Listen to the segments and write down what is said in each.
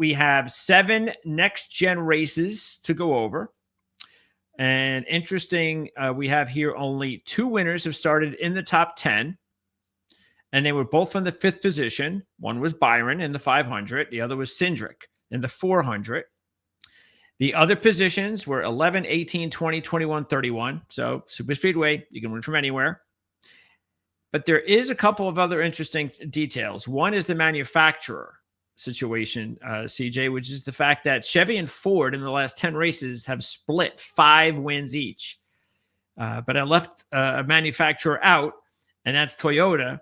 we have 7 next-gen races to go over. And interesting, we have here only 2 winners have started in the top 10. And they were both from the 5th position. One was Byron in the 500. The other was Cindric in the 400. The other positions were 11, 18, 20, 21, 31. So super speedway, you can win from anywhere. But there is a couple of other interesting details. One is the manufacturer situation, CJ, which is the fact that Chevy and Ford in the last 10 races have split 5 wins each. But I left a manufacturer out, and that's Toyota.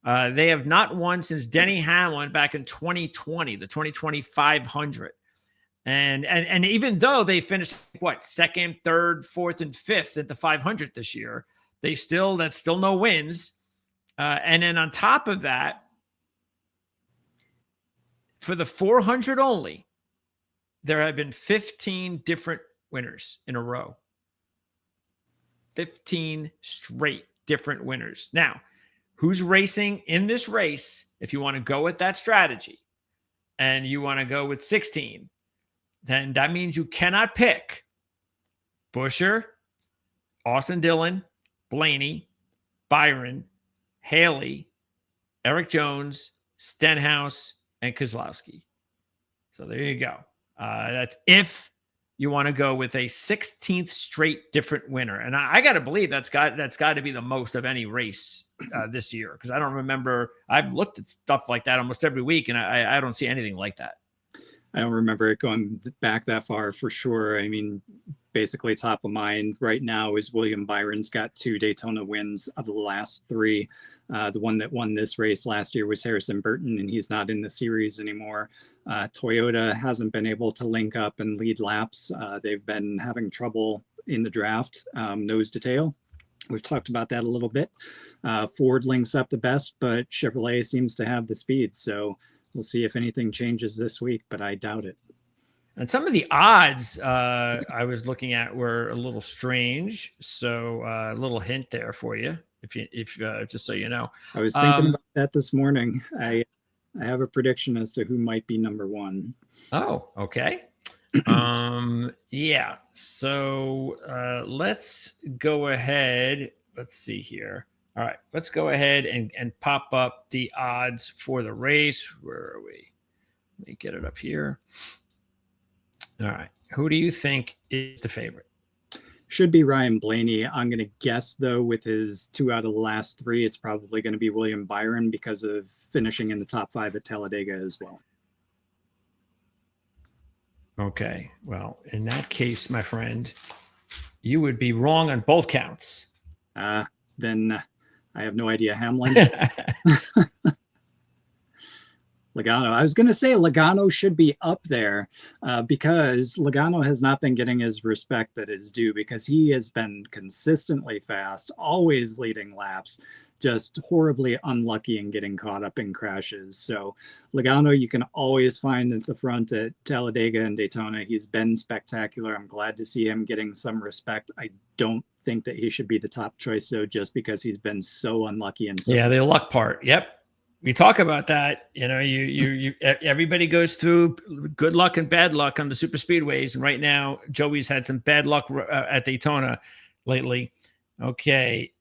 They have not won since Denny Hamlin back in 2020, the 2020 500. And even though they finished second, third, fourth, and fifth at the 500 this year, that's still no wins. And then on top of that, for the 400 only, there have been 15 different winners in a row. 15 straight different winners. Now, who's racing in this race? If you want to go with that strategy and you want to go with 16, then that means you cannot pick Buescher, Austin Dillon, Blaney, Byron, Haley, Eric Jones, Stenhouse, and Keselowski. So there you go. That's if you want to go with a 16th straight different winner. And I got to believe that's got to be the most of any race this year, because I don't remember. I've looked at stuff like that almost every week, and I don't see anything like that. I don't remember it going back that far for sure. I mean, basically top of mind right now is William Byron's got 2 Daytona wins of the last 3. The one that won this race last year was Harrison Burton, and he's not in the series anymore. Toyota hasn't been able to link up and lead laps. They've been having trouble in the draft, nose to tail. We've talked about that a little bit. Ford links up the best, but Chevrolet seems to have the speed. So we'll see if anything changes this week, but I doubt it. And some of the odds I was looking at were a little strange. So a little hint there for you, if just so you know. I was thinking about that this morning. I have a prediction as to who might be number 1. Oh, okay. Yeah. So let's go ahead. Let's see here. All right, let's go ahead and pop up the odds for the race. Where are we? Let me get it up here. All right. Who do you think is the favorite? Should be Ryan Blaney. I'm going to guess, though, with his 2 out of the last 3, it's probably going to be William Byron because of finishing in the top 5 at Talladega as well. Okay. Well, in that case, my friend, you would be wrong on both counts. Then I have no idea. Hamlin. Logano. I was going to say Logano should be up there because Logano has not been getting his respect that is due, because he has been consistently fast, always leading laps, just horribly unlucky in getting caught up in crashes. So Logano, you can always find at the front at Talladega and Daytona. He's been spectacular. I'm glad to see him getting some respect. I don't think that he should be the top choice, though, just because he's been so unlucky. And so the luck part. Yep. We talk about that. You everybody goes through good luck and bad luck on the super speedways. And right now, Joey's had some bad luck at Daytona lately. Okay.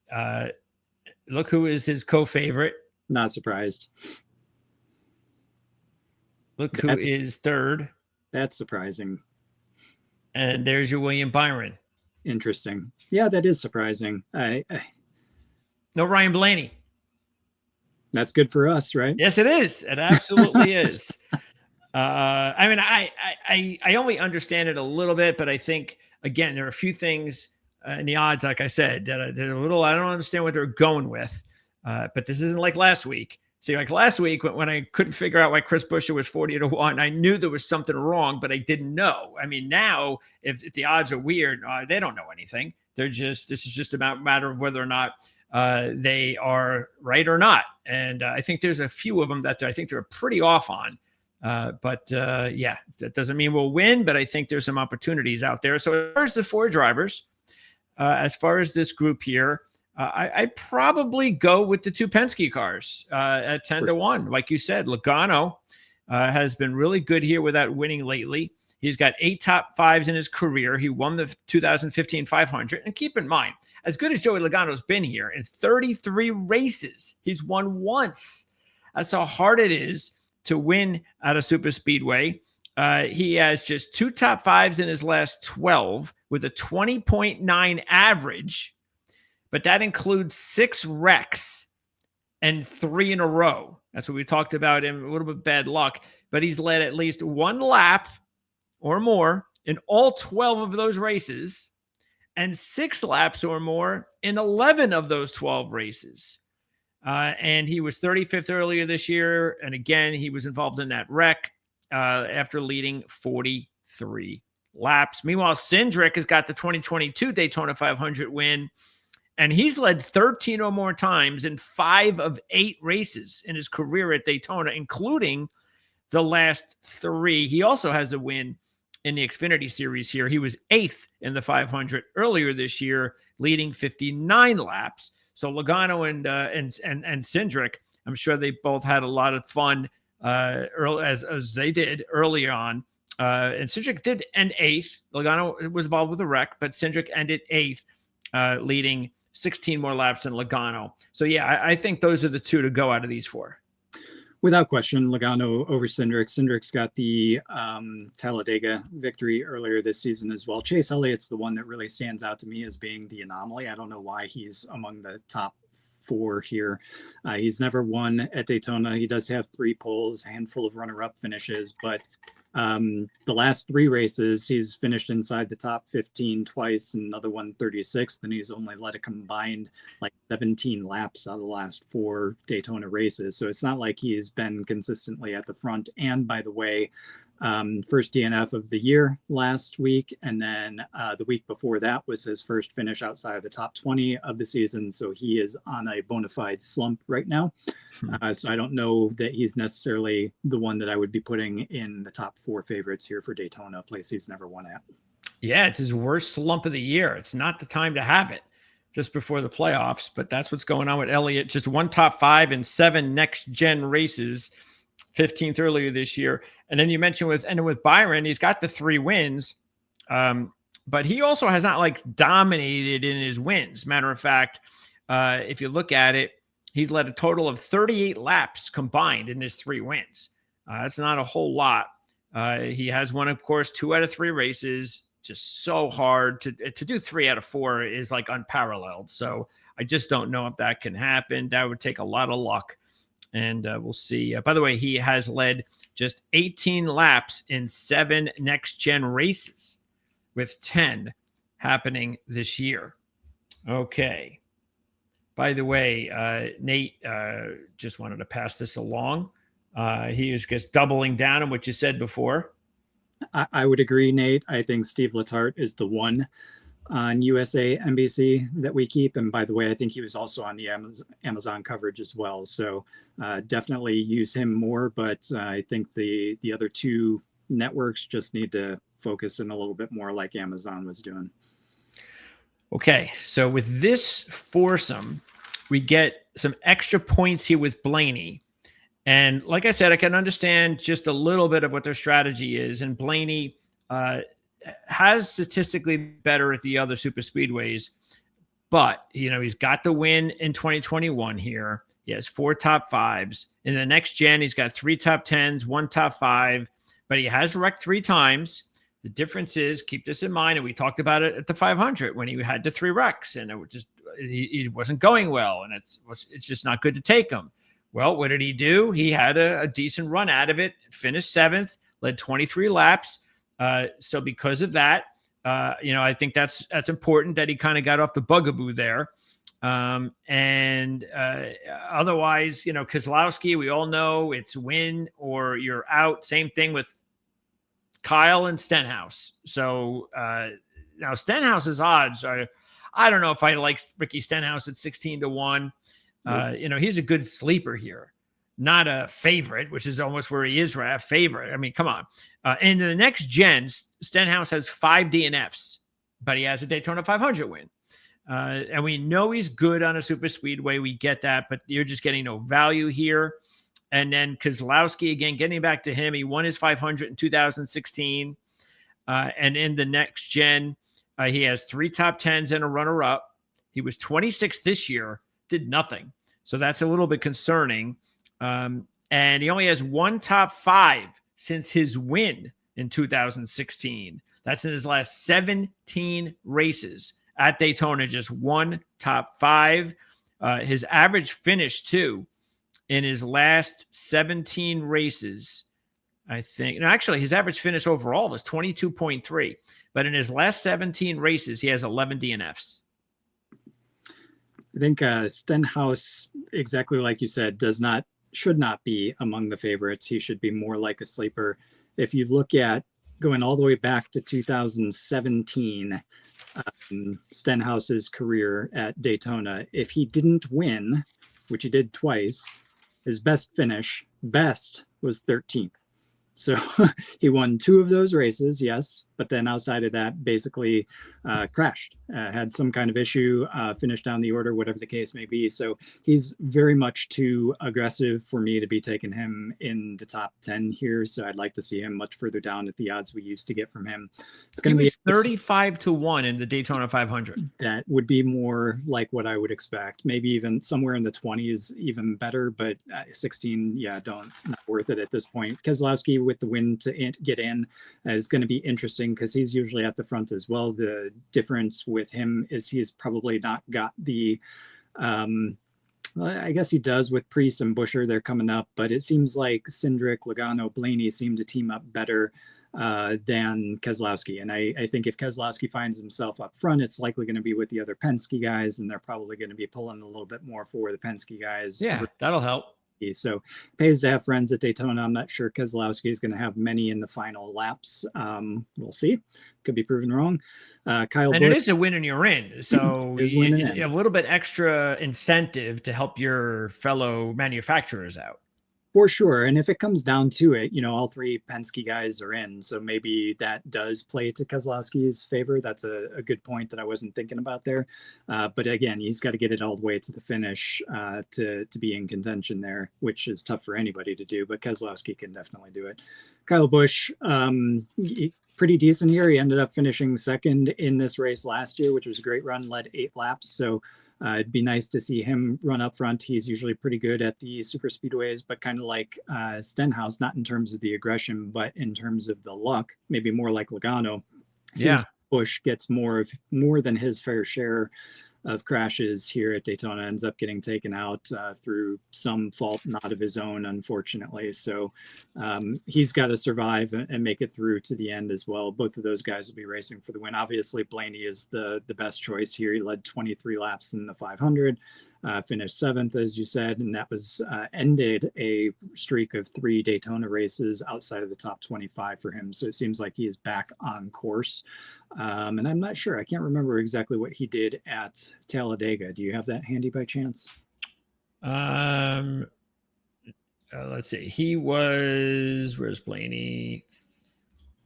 Look who is his co-favorite. Not surprised. Look who is third. That's surprising. And there's your William Byron. Interesting. Yeah, that is surprising. No Ryan Blaney. That's good for us, right? Yes, it is. It absolutely is. I mean, I only understand it a little bit, but I think, again, there are a few things in the odds, like I said, that are a little, I don't understand what they're going with. But this isn't like last week. See, like last week when I couldn't figure out why Chris Buescher was 40-1, I knew there was something wrong, but I didn't know. I mean, now if the odds are weird, they don't know anything. This is just a matter of whether or not they are right or not. And I think there's a few of them that I think they're pretty off on. But that doesn't mean we'll win, but I think there's some opportunities out there. So as far as the 4 drivers, as far as this group here, I'd probably go with the 2 Penske cars at 10-1. Like you said, Logano has been really good here without winning lately. He's got 8 top 5s in his career. He won the 2015 500. And keep in mind, as good as Joey Logano's been here, in 33 races, he's won once. That's how hard it is to win at a super speedway. He has just 2 top 5s in his last 12 with a 20.9 average, but that includes 6 wrecks and 3 in a row. That's what we talked about him, a little bit bad luck, but he's led at least 1 lap or more in all 12 of those races and 6 laps or more in 11 of those 12 races. And he was 35th earlier this year. And again, he was involved in that wreck after leading 43 laps. Meanwhile, Cindric has got the 2022 Daytona 500 win, and he's led 13 or more times in 5 of 8 races in his career at Daytona, including the last 3. He also has a win in the Xfinity Series here. He was 8th in the 500 earlier this year, leading 59 laps. So Logano and Cindric, I'm sure they both had a lot of fun early, as they did early on. And Cindric did end 8th. Logano was involved with a wreck, but Cindric ended 8th, leading 16 more laps than Logano. So yeah, I think those are the 2 to go out of these 4. Without question, Logano over Cindric. Cindric's got the Talladega victory earlier this season as well. Chase Elliott's the one that really stands out to me as being the anomaly. I don't know why he's among the top 4 here. He's never won at Daytona. He does have 3 poles, a handful of runner-up finishes, but the last 3 races, he's finished inside the top 15 twice, and another one 36th, and he's only led a combined like 17 laps out of the last 4 Daytona races. So it's not like he's been consistently at the front. And by the way, first DNF of the year last week, and then the week before that was his first finish outside of the top 20 of the season. So he is on a bona fide slump right now. So I don't know that he's necessarily the one that I would be putting in the top 4 favorites here for Daytona, a place he's never won at. Yeah, it's his worst slump of the year. It's not the time to have it just before the playoffs, but that's what's going on with Elliott. Just 1 top 5 in 7 next-gen races, 15th earlier this year. And then you mentioned with Byron, he's got the 3 wins, but he also has not like dominated in his wins. Matter of fact, if you look at it, he's led a total of 38 laps combined in his 3 wins. That's not a whole lot. He has won, of course, 2 out of 3 races. Just so hard to do 3 out of 4 is like unparalleled. So I just don't know if that can happen. That would take a lot of luck. And we'll see. By the way, he has led just 18 laps in 7 next-gen races, with 10 happening this year. Okay. By the way, Nate just wanted to pass this along. He is just doubling down on what you said before. I would agree, Nate. I think Steve Letarte is the one on USA NBC that we keep. And by the way, I think he was also on the Amazon coverage as well. So definitely use him more. But I think the other 2 networks just need to focus in a little bit more like Amazon was doing. Okay. So with this foursome, we get some extra points here with Blaney. And like I said, I can understand just a little bit of what their strategy is. And Blaney has statistically better at the other super speedways, but he's got the win in 2021 here. He has 4 top 5s. In the next gen, he's got 3 top 10s, 1 top 5, but he has wrecked 3 times. The difference is, keep this in mind, and we talked about it at the 500 when he had the 3 wrecks, and it was just he wasn't going well, and it's just not good to take him. Well, what did he do? He had a decent run out of it, finished 7th, led 23 laps. So because of that, I think that's important that he kind of got off the bugaboo there. Otherwise, Keselowski, we all know it's win or you're out. Same thing with Kyle and Stenhouse. So now Stenhouse's odds are, I don't know if I like Ricky Stenhouse at 16-1. He's a good sleeper here, not a favorite, which is almost where he is, right? A favorite. I mean, come on. And in the next gen, Stenhouse has 5 DNFs, but he has a Daytona 500 win. And we know he's good on a super speedway. We get that, but you're just getting no value here. And then Keselowski, again, getting back to him, he won his 500 in 2016. And in the next gen, he has 3 top 10s and a runner-up. He was 26th this year, did nothing. So that's a little bit concerning. And he only has 1 top 5 since his win in 2016. That's in his last 17 races at Daytona, just 1 top 5. His average finish, too, in his last 17 races, I think. No, actually, his average finish overall was 22.3. But in his last 17 races, he has 11 DNFs. I think Stenhouse, exactly like you said, should not be among the favorites. He should be more like a sleeper. If you look at going all the way back to 2017, Stenhouse's career at Daytona, if he didn't win, which he did twice, his best was 13th. So he won 2 of those races, yes, but then outside of that, basically crashed, had some kind of issue, finished down the order, whatever the case may be. So he's very much too aggressive for me to be taking him in the top 10 here. So I'd like to see him much further down at the odds we used to get from him. It's going to be 35-1 in the Daytona 500. That would be more like what I would expect. Maybe even somewhere in the 20s, even better. But 16, yeah, not worth it at this point. Keselowski with the win to get in is going to be interesting because he's usually at the front as well. The difference with him is he's probably not got the I guess he does with Preece and Buescher. They're coming up, but it seems like Cindric, Logano, Blaney seem to team up better than Keselowski. And I think if Keselowski finds himself up front, it's likely going to be with the other Penske guys, and they're probably going to be pulling a little bit more for the Penske guys. Yeah, that'll help. So it pays to have friends at Daytona. I'm not sure Keselowski is going to have many in the final laps. We'll see. Could be proven wrong. Kyle and Busch, it is a win and you're in. So a little bit extra incentive to help your fellow manufacturers out. For sure. And if it comes down to it, all 3 Penske guys are in. So maybe that does play to Keselowski's favor. That's a good point that I wasn't thinking about there. But again, he's got to get it all the way to the finish to be in contention there, which is tough for anybody to do. But Keselowski can definitely do it. Kyle Busch, pretty decent here. He ended up finishing second in this race last year, which was a great run, led 8 laps. So it'd be nice to see him run up front. He's usually pretty good at the super speedways, but kind of like Stenhouse, not in terms of the aggression, but in terms of the luck, maybe more like Logano. Seems Busch gets more than his fair share of crashes here at Daytona, ends up getting taken out through some fault not of his own, unfortunately. So he's got to survive and make it through to the end as well. Both of those guys will be racing for the win. Obviously, Blaney is the best choice here. He led 23 laps in the 500. Finished 7th, as you said, and that was ended a streak of 3 Daytona races outside of the top 25 for him. So it seems like he is back on course. And I'm not sure. I can't remember exactly what he did at Talladega. Do you have that handy by chance? Let's see. He was, where's Blaney?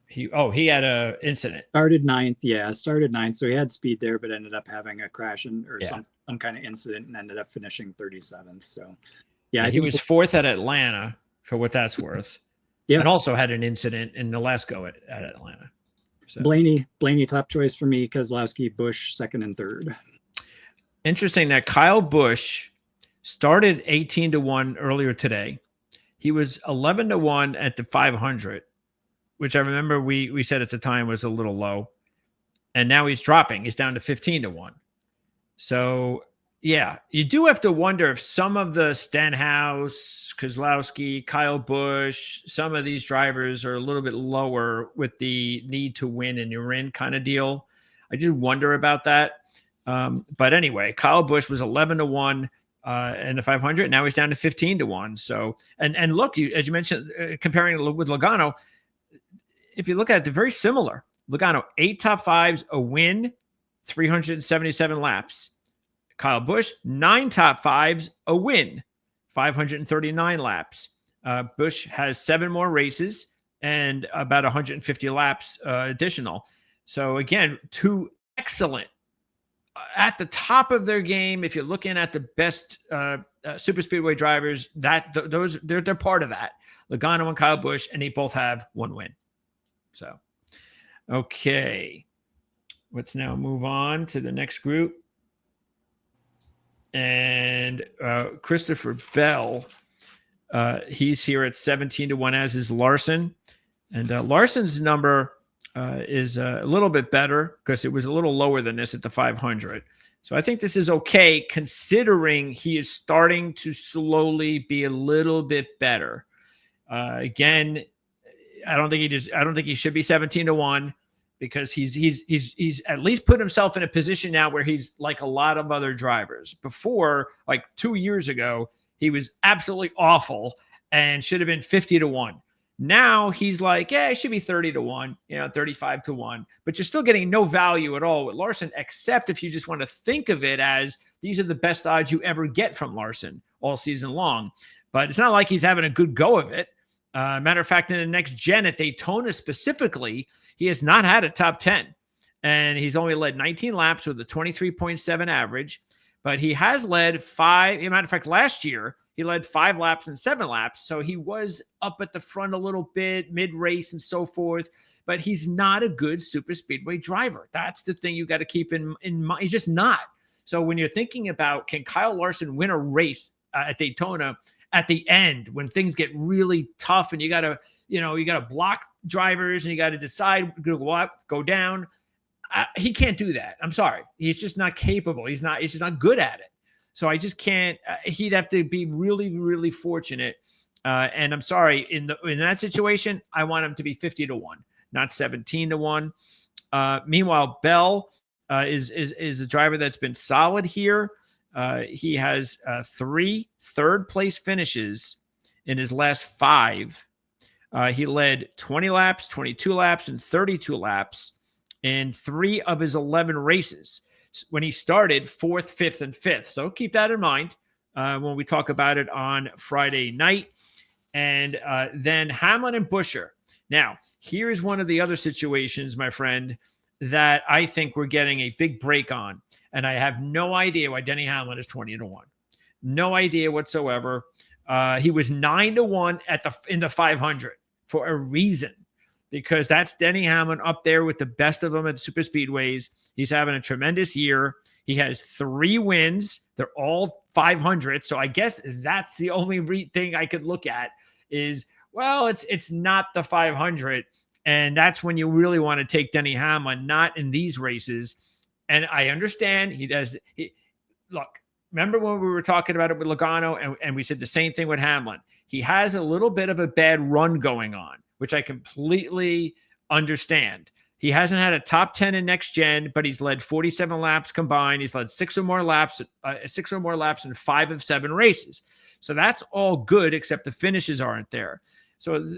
He had a incident. Started 9th. So he had speed there, but ended up having a crash some kind of incident and ended up finishing 37th. So I think he was 4th at Atlanta, for what that's worth. Yeah. And also had an incident in the last go at Atlanta. So Blaney top choice for me. Keselowski, Busch 2nd and 3rd. Interesting that Kyle Busch started 18-1 earlier today. He was 11-1 at the 500, which I remember we said at the time was a little low. And now he's dropping. He's down to 15-1. So, yeah, you do have to wonder if some of the Stenhouse, Keselowski, Kyle Busch, some of these drivers are a little bit lower with the need to win and you're in kind of deal. I just wonder about that. But anyway, Kyle Busch was 11-1 in the 500. Now he's down to 15-1. So, and look, as you mentioned, comparing with Logano, if you look at it, they're very similar. Logano, 8 top 5s, a win, 377 laps. Kyle Busch, 9 top 5s, a win, 539 laps. Busch has 7 more races and about 150 laps additional. So again, 2 excellent at the top of their game. If you're looking at the best super speedway drivers, they're part of that. Logano and Kyle Busch, and they both have 1 win. So, okay, let's now move on to the next group. And Christopher Bell, he's here at 17-1, as is Larson. And Larson's number is a little bit better because it was a little lower than this at the 500. So I think this is okay, considering he is starting to slowly be a little bit better. Again, I don't think he should be 17-1, because he's at least put himself in a position now where he's like a lot of other drivers. Before, like 2 years ago, he was absolutely awful and should have been 50-1. Now he's like, yeah, it should be 30-1, 35-1, but you're still getting no value at all with Larson, except if you just want to think of it as these are the best odds you ever get from Larson all season long. But it's not like he's having a good go of it. Matter of fact, in the next gen at Daytona specifically, he has not had a top 10, and he's only led 19 laps with a 23.7 average, but he has led 5. As a matter of fact, last year, he led 5 laps and 7 laps. So he was up at the front a little bit, mid-race and so forth, but he's not a good super speedway driver. That's the thing you got to keep in mind. He's just not. So when you're thinking about, can Kyle Larson win a race at Daytona at the end when things get really tough and you got to block drivers and you got to decide go up, go down. He can't do that. I'm sorry. He's just not capable. He's just not good at it. So I just can't. He'd have to be really, really fortunate. And I'm sorry, in that situation, I want him to be 50-1, not 17-1. Meanwhile, Bell is a driver that's been solid here. He has 3 third-place finishes in his last 5. He led 20 laps, 22 laps, and 32 laps in 3 of his 11 races when he started 4th, 5th, and 5th. So keep that in mind when we talk about it on Friday night. And then Hamlin and Buescher. Now, here's one of the other situations, my friend, that I think we're getting a big break on. And I have no idea why Denny Hamlin is 20-1. No idea whatsoever. He was 9-1 in the 500 for a reason, because that's Denny Hamlin up there with the best of them at super speedways. He's having a tremendous year. He has 3 wins. They're all 500. So I guess that's the only thing I could look at is, well, it's not the 500. And that's when you really want to take Denny Hamlin, not in these races. And I understand look, remember when we were talking about it with Logano and we said the same thing with Hamlin. He has a little bit of a bad run going on, which I completely understand. He hasn't had a top 10 in next gen, but he's led 47 laps combined. He's led 6 or more laps in 5 of 7 races. So that's all good, except the finishes aren't there. So,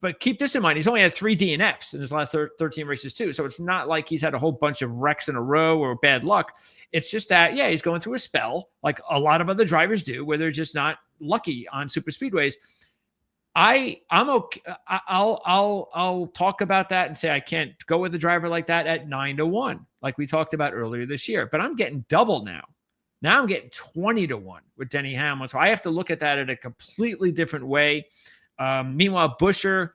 but keep this in mind. He's only had 3 DNFs in his last 13 races too. So it's not like he's had a whole bunch of wrecks in a row or bad luck. It's just that, yeah, he's going through a spell like a lot of other drivers do, where they're just not lucky on super speedways. I'm okay. I'll talk about that and say I can't go with a driver like that at 9-1, like we talked about earlier this year. But I'm getting double now. Now I'm getting 20-1 with Denny Hamlin. So I have to look at that in a completely different way. Meanwhile, Buescher,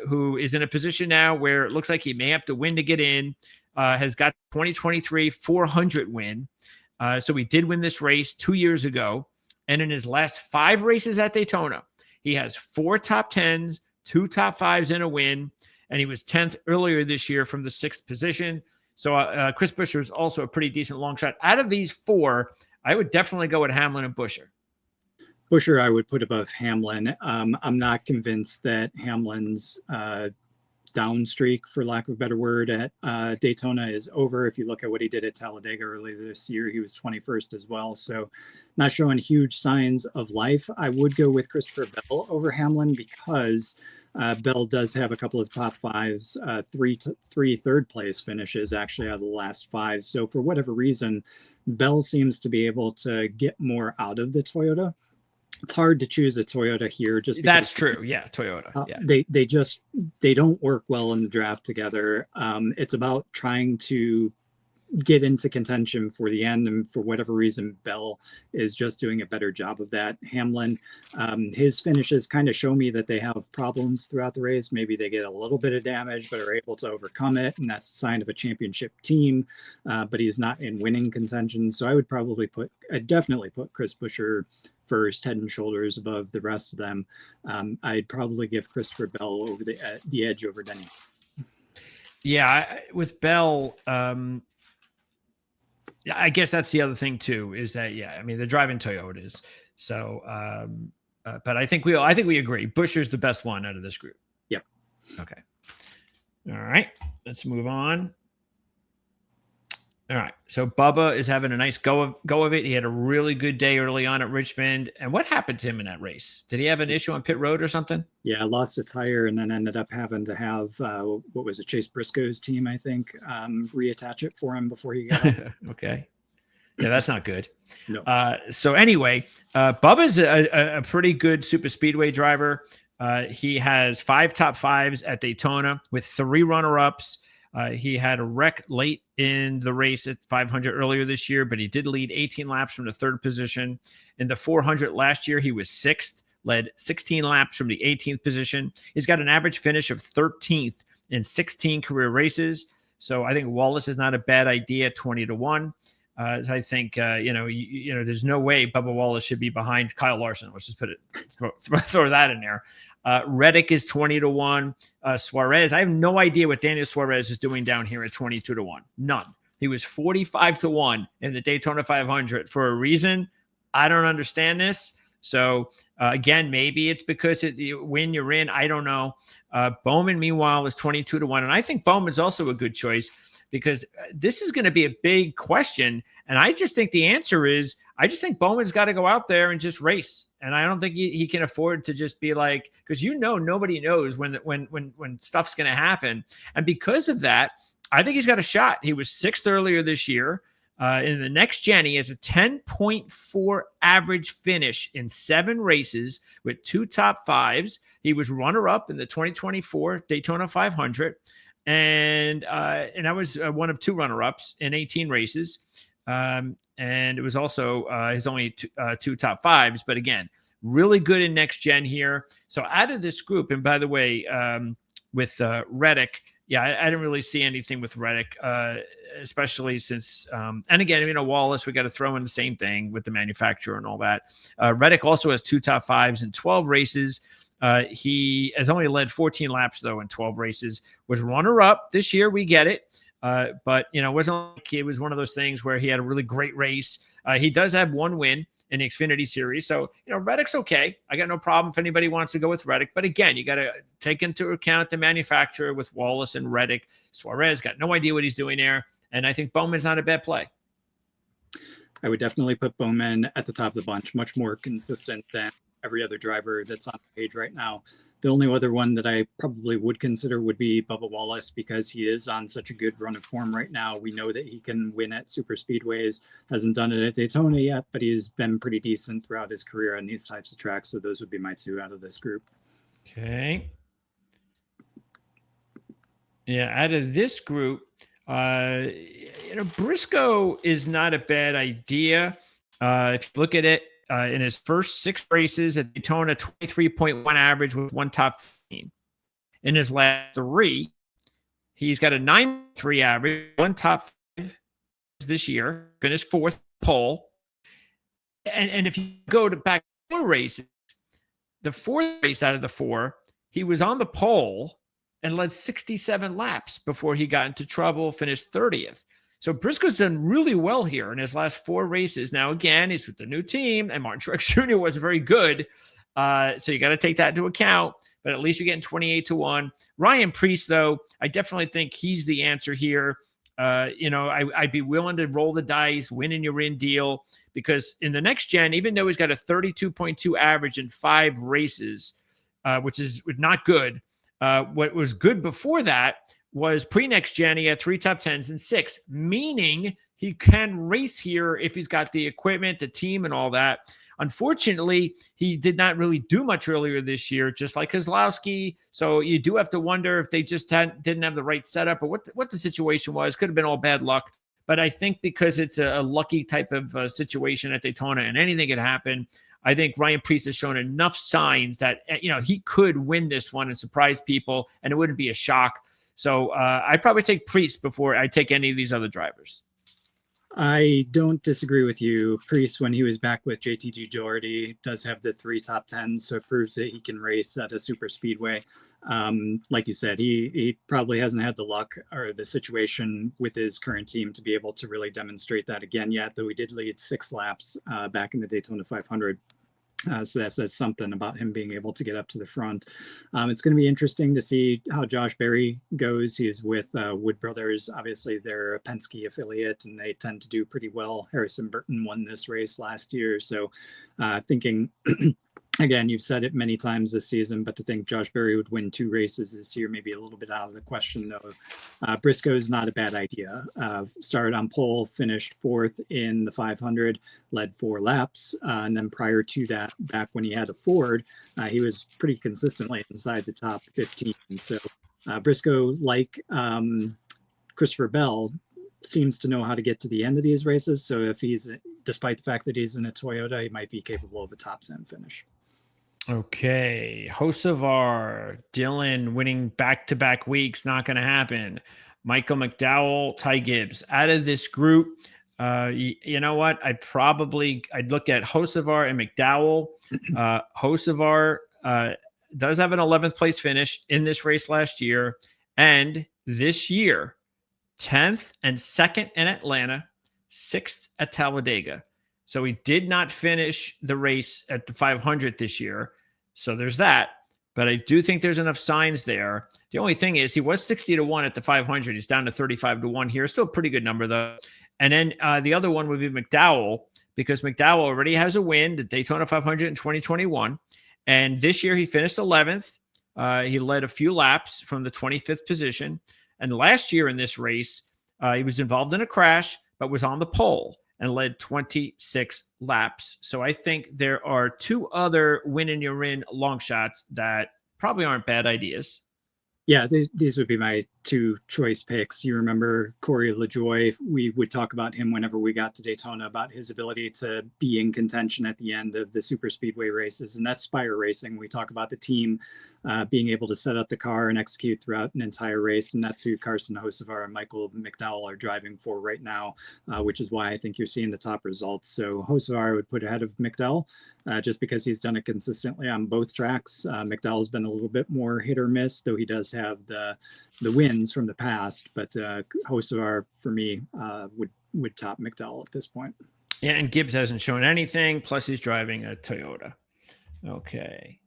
who is in a position now where it looks like he may have to win to get in, has got 2023 400 win. So he did win this race 2 years ago. And in his last 5 races at Daytona, he has 4 top 10s, 2 top 5s, and a win. And he was 10th earlier this year from the 6th position. So Chris Buescher is also a pretty decent long shot. Out of these 4, I would definitely go with Hamlin and Buescher. Buescher, I would put above Hamlin. I'm not convinced that Hamlin's down streak, for lack of a better word, at Daytona is over. If you look at what he did at Talladega earlier this year, he was 21st as well. So not showing huge signs of life. I would go with Christopher Bell over Hamlin because Bell does have a couple of top 5s, 3 third place finishes actually out of the last 5. So for whatever reason, Bell seems to be able to get more out of the Toyota. It's hard to choose a Toyota here. Just that's true. Yeah, Toyota. Yeah. They don't work well in the draft together. It's about trying to get into contention for the end. And for whatever reason, Bell is just doing a better job of that. Hamlin, his finishes kind of show me that they have problems throughout the race. Maybe they get a little bit of damage, but are able to overcome it. And that's a sign of a championship team. But he is not in winning contention. So I would I'd definitely put Chris Buescher first, head and shoulders above the rest of them. I'd probably give Christopher Bell over the edge over Denny. Yeah, with Bell, I guess that's the other thing too, is that, yeah, I mean, they're driving Toyotas. So, but I think we agree. Buescher's the best one out of this group. Yep. Okay. All right. Let's move on. All right. So Bubba is having a nice go of it. He had a really good day early on at Richmond. And what happened to him in that race? Did he have an issue on pit road or something? Yeah, lost a tire and then ended up having to have, what was it, Chase Briscoe's team, I think, reattach it for him before he got out. Okay. Yeah, that's not good. No. So anyway, Bubba's a pretty good super speedway driver. He has 5 top 5s at Daytona with 3 runner-ups. He had a wreck late in the race at 500 earlier this year, but he did lead 18 laps from the 3rd position. In the 400 last year, he was 6th, led 16 laps from the 18th position. He's got an average finish of 13th in 16 career races. So I think Wallace is not a bad idea, 20-1. I think, there's no way Bubba Wallace should be behind Kyle Larson. Let's just throw that in there. Reddick is 20-1. Suarez, I have no idea what Daniel Suarez is doing down here at 22-1. None. He was 45-1 in the Daytona 500 for a reason. I don't understand this. So again, maybe it's because when you're in, I don't know. Bowman, meanwhile, is 22-1. And I think Bowman's also a good choice, because this is going to be a big question. And I just think the answer is, I just think Bowman's got to go out there and just race. And I don't think he can afford to just be like, because nobody knows when stuff's going to happen. And because of that, I think he's got a shot. He was 6th earlier this year. In the next gen, he has a 10.4 average finish in 7 races with 2 top 5s. He was runner-up in the 2024 Daytona 500. And that was one of 2 runner-ups in 18 races. And it was also his only 2 top 5s. But again, really good in next gen here. So out of this group, and by the way, with Reddick, yeah, I didn't really see anything with Reddick, especially since, and again, Wallace, we got to throw in the same thing with the manufacturer and all that. Reddick also has 2 top 5s in 12 races. He has only led 14 laps, though, in 12 races, was runner-up this year. We get it. But, it wasn't like it was one of those things where he had a really great race. He does have 1 win in the Xfinity Series. So, Reddick's okay. I got no problem if anybody wants to go with Reddick. But again, you got to take into account the manufacturer with Wallace and Reddick. Suarez got no idea what he's doing there. And I think Bowman's not a bad play. I would definitely put Bowman at the top of the bunch, much more consistent than every other driver that's on the page right now. The only other one that I probably would consider would be Bubba Wallace, because he is on such a good run of form right now. We know that he can win at super speedways. Hasn't done it at Daytona yet, but he's been pretty decent throughout his career on these types of tracks. So those would be my 2 out of this group. Okay. Yeah, out of this group, Briscoe is not a bad idea. If you look at it, in his first 6 races at Daytona, 23.1 average with 1 top 15. In his last 3, he's got a 9.3 average, 1 top 5 this year, finished 4th pole. And if you go to back 4 races, the 4th race out of the 4, he was on the pole and led 67 laps before he got into trouble, finished 30th. So Briscoe's done really well here in his last 4 races. Now, again, he's with the new team, and Martin Truex Jr. was very good. So you got to take that into account. But at least you're getting 28-1. Ryan Preece, though, I definitely think he's the answer here. I'd be willing to roll the dice, win and you're in deal, because in the next gen, even though he's got a 32.2 average in 5 races, which is not good, what was good before that was pre-next gen, he had 3 top 10s and 6, meaning he can race here if he's got the equipment, the team, and all that. Unfortunately, he did not really do much earlier this year, just like Keselowski. So you do have to wonder if they just didn't have the right setup, or what the situation was. Could have been all bad luck. But I think because it's a lucky type of situation at Daytona and anything could happen, I think Ryan Preece has shown enough signs that, he could win this one and surprise people, and it wouldn't be a shock. So I'd probably take Preece before I take any of these other drivers. I don't disagree with you. Priest, when he was back with JTG Doherty, does have the 3 top 10s, so it proves that he can race at a super speedway. Like you said, he probably hasn't had the luck or the situation with his current team to be able to really demonstrate that again yet, though he did lead 6 laps back in the Daytona 500. So that says something about him being able to get up to the front. It's going to be interesting to see how Josh Berry goes. He is with Wood Brothers. Obviously, they're a Penske affiliate, and they tend to do pretty well. Harrison Burton won this race last year. So thinking, again, you've said it many times this season, but to think Josh Berry would win 2 races this year may be a little bit out of the question, though. Briscoe is not a bad idea. Started on pole, finished 4th in the 500, led 4 laps. And then prior to that, back when he had a Ford, he was pretty consistently inside the top 15. So Briscoe, like Christopher Bell, seems to know how to get to the end of these races. So if despite the fact that he's in a Toyota, he might be capable of a top 10 finish. Okay. Hocevar, Dylan winning back-to-back weeks, not going to happen. Michael McDowell, Ty Gibbs. Out of this group, you know what? I'd look at Hocevar and McDowell. Hocevar does have an 11th place finish in this race last year. And this year, 10th and 2nd in Atlanta, 6th at Talladega. So he did not finish the race at the 500 this year. So there's that. But I do think there's enough signs there. The only thing is he was 60-1 at the 500. He's down to 35-1 here. Still a pretty good number, though. And then the other one would be McDowell, because McDowell already has a win, the Daytona 500 in 2021. And this year he finished 11th. He led a few laps from the 25th position. And last year in this race, he was involved in a crash, but was on the pole and led 26 laps. So I think there are 2 other win-in-your-in long shots that probably aren't bad ideas. Yeah, these would be my 2 choice picks. You remember Corey LaJoie. We would talk about him whenever we got to Daytona, about his ability to be in contention at the end of the super speedway races. And that's Spire Racing. We talk about the team being able to set up the car and execute throughout an entire race. And that's who Carson Hocevar and Michael McDowell are driving for right now, which is why I think you're seeing the top results. So Hocevar I would put ahead of McDowell, just because he's done it consistently on both tracks. McDowell's been a little bit more hit or miss, though he does have the wins from the past. But Hocevar, for me, would top McDowell at this point. Yeah, and Gibbs hasn't shown anything. Plus, he's driving a Toyota. Okay,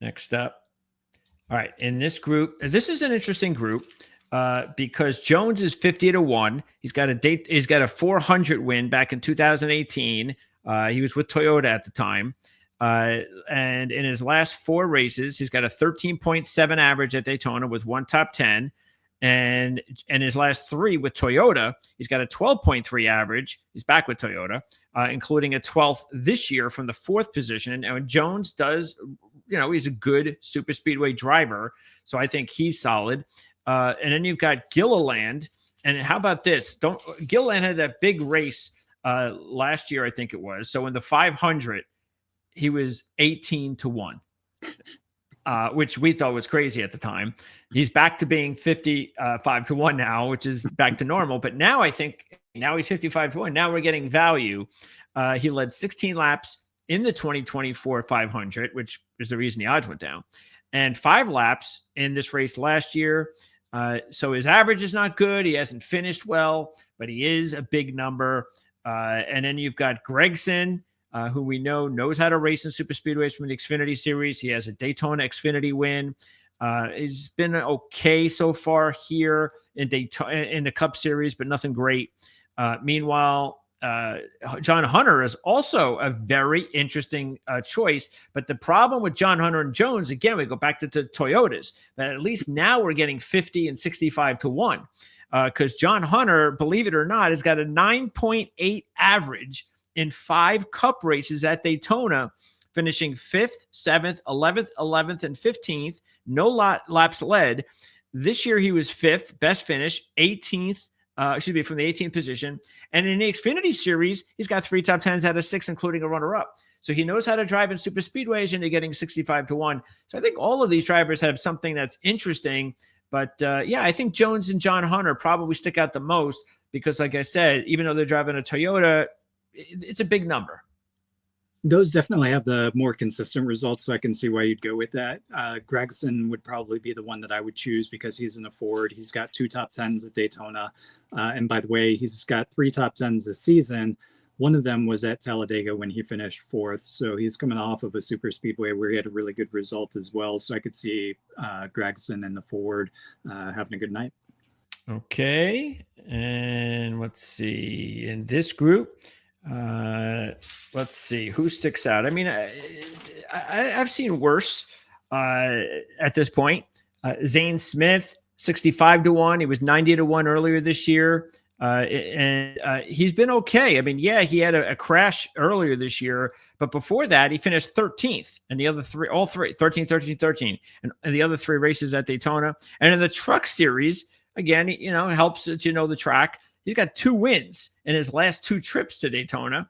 next up. All right, in this group, this is an interesting group because Jones is 50-1. He's got a 400 win back in 2018. He was with Toyota at the time. And in his last 4 races, he's got a 13.7 average at Daytona with 1 top 10. And his last 3 with Toyota, he's got a 12.3 average. He's back with Toyota, including a 12th this year from the 4th position. And Jones does, he's a good super speedway driver. So I think he's solid. And then you've got Gilliland. And how about this? Gilliland had that big race last year, I think it was. So in the 500, he was 18-1. Which we thought was crazy at the time. He's back to being 55-1 now, which is back to normal. But now I think he's 55-1. Now we're getting value. He led 16 laps in the 2024 500, which is the reason the odds went down, and 5 laps in this race last year. So his average is not good. He hasn't finished well, but he is a big number. And then you've got Gregson, who we know knows how to race in super speedways from the Xfinity Series. He has a Daytona Xfinity win. He's been okay so far here in Daytona in the Cup Series, but nothing great. Meanwhile, John Hunter is also a very interesting choice. But the problem with John Hunter and Jones, again, we go back to the Toyotas, that at least now we're getting 50 and 65-1. Because John Hunter, believe it or not, has got a 9.8 average in 5 Cup races at Daytona, finishing 5th, 7th, 11th, and 15th. No laps led. This year he was 5th, best finish, 18th from the 18th position. And in the Xfinity Series, he's got 3 top 10s out of 6, including a runner-up. So he knows how to drive in super speedways, and you're getting 65-1. So I think all of these drivers have something that's interesting. But yeah, I think Jones and John Hunter probably stick out the most because, like I said, even though they're driving a Toyota, it's a big number. Those definitely have the more consistent results, so I can see why you'd go with that. Gregson would probably be the one that I would choose because he's in a Ford. He's got 2 top 10s at Daytona. And by the way, he's got 3 top 10s this season. One of them was at Talladega when he finished 4th. So he's coming off of a super speedway where he had a really good result as well. So I could see Gregson and the Ford having a good night. Okay. And let's see. In this group, let's see who sticks out. I mean, I've seen worse at this point. Zane Smith, 65-1. He was 90-1 earlier this year. And he's been okay. I mean, yeah, he had a crash earlier this year, but before that, he finished 13th. And the other 3, all 3, 13, 13, 13. And the other 3 races at Daytona. And in the Truck Series, again, it helps that the track. He's got 2 wins in his last 2 trips to Daytona.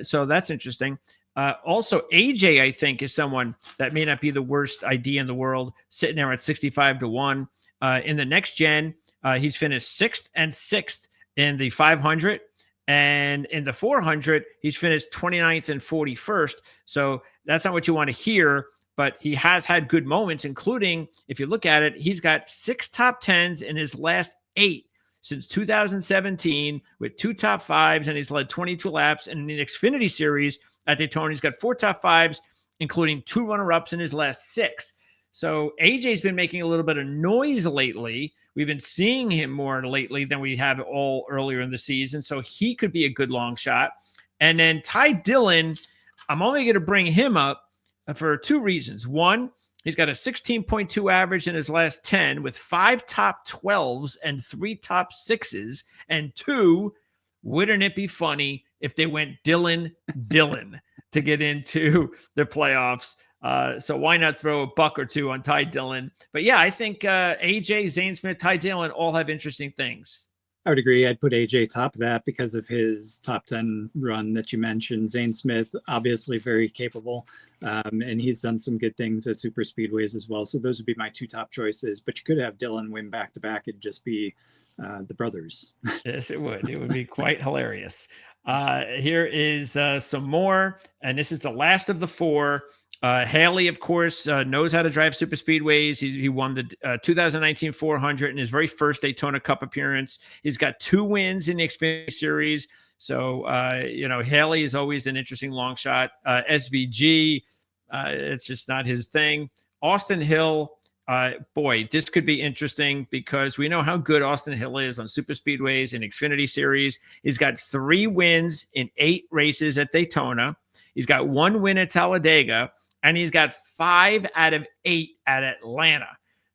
So that's interesting. Also, AJ, I think, is someone that may not be the worst idea in the world, sitting there at 65-1. In the next gen, he's finished 6th and 6th in the 500. And in the 400, he's finished 29th and 41st. So that's not what you want to hear. But he has had good moments, including, if you look at it, he's got 6 top 10s in his last 8 since 2017 with 2 top 5s, and he's led 22 laps. And in the Xfinity Series at Daytona, he's got 4 top 5s, including 2 runner-ups in his last 6. So AJ's been making a little bit of noise lately. We've been seeing him more lately than we have all earlier in the season. So he could be a good long shot. And then Ty Dillon, I'm only going to bring him up for 2 reasons. One, he's got a 16.2 average in his last 10 with 5 top 12s and 3 top 6s. And 2, wouldn't it be funny if they went Dillon to get into the playoffs? So why not throw a buck or 2 on Ty Dillon? But yeah, I think AJ, Zane Smith, Ty Dillon all have interesting things. I would agree. I'd put AJ top of that because of his top 10 run that you mentioned. Zane Smith, obviously very capable, and he's done some good things at super speedways as well. So those would be my 2 top choices. But you could have Dillon win back-to-back. It'd just be the brothers. Yes, it would. It would be quite hilarious. Here is some more, and this is the last of the 4. Haley, of course, knows how to drive super speedways. He won the 2019 400 in his very first Daytona Cup appearance. He's got 2 wins in the Xfinity Series. So, Haley is always an interesting long shot. SVG, it's just not his thing. Austin Hill, boy, this could be interesting because we know how good Austin Hill is on super speedways and Xfinity Series. He's got 3 wins in 8 races at Daytona. He's got 1 win at Talladega. And he's got 5 out of 8 at Atlanta.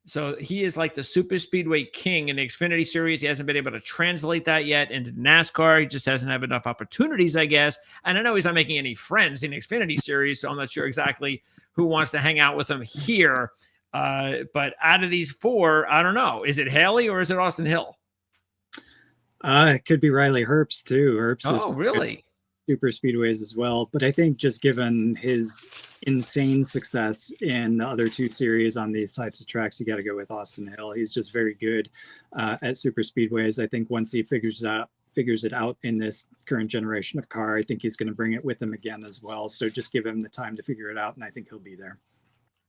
So he is like the super speedway king in the Xfinity Series. He hasn't been able to translate that yet into NASCAR. He just hasn't had enough opportunities, I guess. And I know he's not making any friends in the Xfinity Series, so I'm not sure exactly who wants to hang out with him here. But out of these 4, I don't know. Is it Haley or is it Austin Hill? It could be Riley Herbst, too. Herbst is really? Super speedways as well. But I think just given his insane success in the other 2 series on these types of tracks, you got to go with Austin Hill. He's just very good at super speedways. I think once he figures it out in this current generation of car, I think he's going to bring it with him again as well. So just give him the time to figure it out, and I think he'll be there.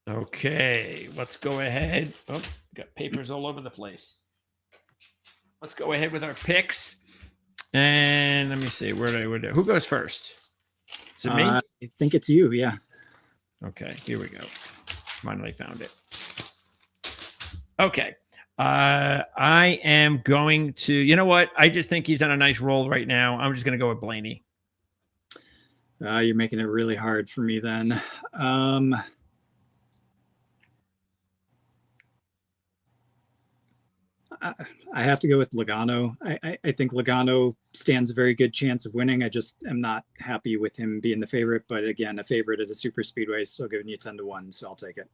Okay, let's go ahead. Oh, got papers all over the place. Let's go ahead with our picks. And let me see, who goes first? Is it me? I think it's you, yeah. Okay, here we go. Finally found it. Okay. I am going to, you know what? I just think he's on a nice roll right now. I'm just going to go with Blaney. You're making it really hard for me then. I have to go with Logano. I think Logano stands a very good chance of winning. I just am not happy with him being the favorite. But again, a favorite at a super speedway is still giving you 10-1, so I'll take it.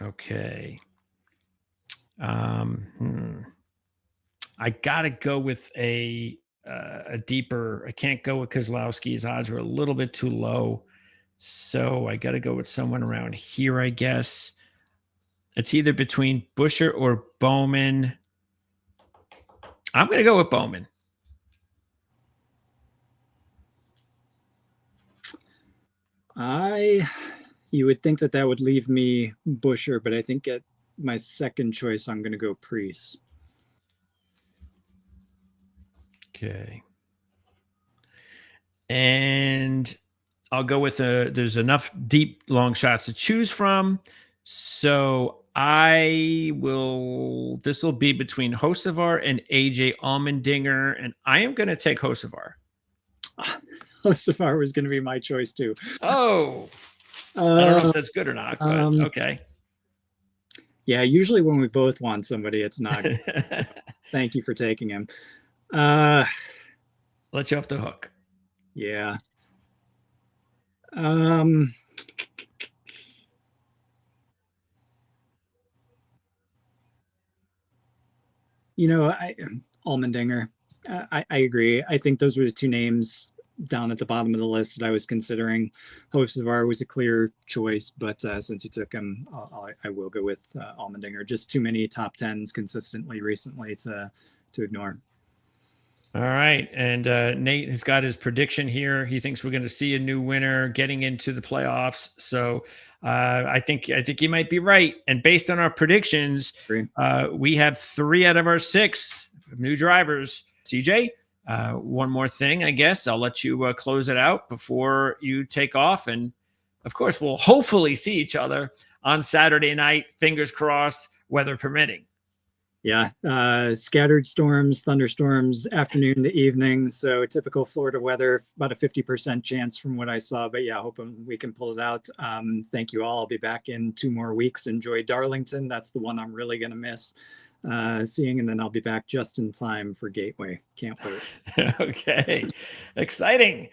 Okay. I gotta go with a deeper. I can't go with Kozlowski. His odds are a little bit too low, so I got to go with someone around here, I guess. It's either between Busher or Bowman. I'm going to go with Bowman. You would think that would leave me Busher, but I think at my second choice, I'm going to go Preece. Okay. And I'll go with there's enough deep long shots to choose from. So this will be between Hocevar and AJ Allmendinger, and I am going to take Hocevar. Hocevar was going to be my choice too. Oh, I don't know if that's good or not, but okay. Yeah, usually when we both want somebody, it's not. Thank you for taking him. Let you off the hook. Yeah. Allmendinger. I agree. I think those were the two names down at the bottom of the list that I was considering. Hocevar was a clear choice, but since you took him, I will go with Allmendinger. Just too many top tens consistently recently to ignore. All right, and Nate has got his prediction here. He thinks we're going to see a new winner getting into the playoffs. So I think he might be right. And based on our predictions, we have 3 out of our 6 new drivers. CJ, one more thing, I guess. I'll let you close it out before you take off. And, of course, we'll hopefully see each other on Saturday night, fingers crossed, weather permitting. Yeah, scattered storms, thunderstorms, afternoon to evening. So typical Florida weather, about a 50% chance from what I saw. But yeah, hoping we can pull it out. Thank you all. I'll be back in 2 more weeks. Enjoy Darlington. That's the one I'm really going to miss seeing. And then I'll be back just in time for Gateway. Can't wait. Okay. Exciting.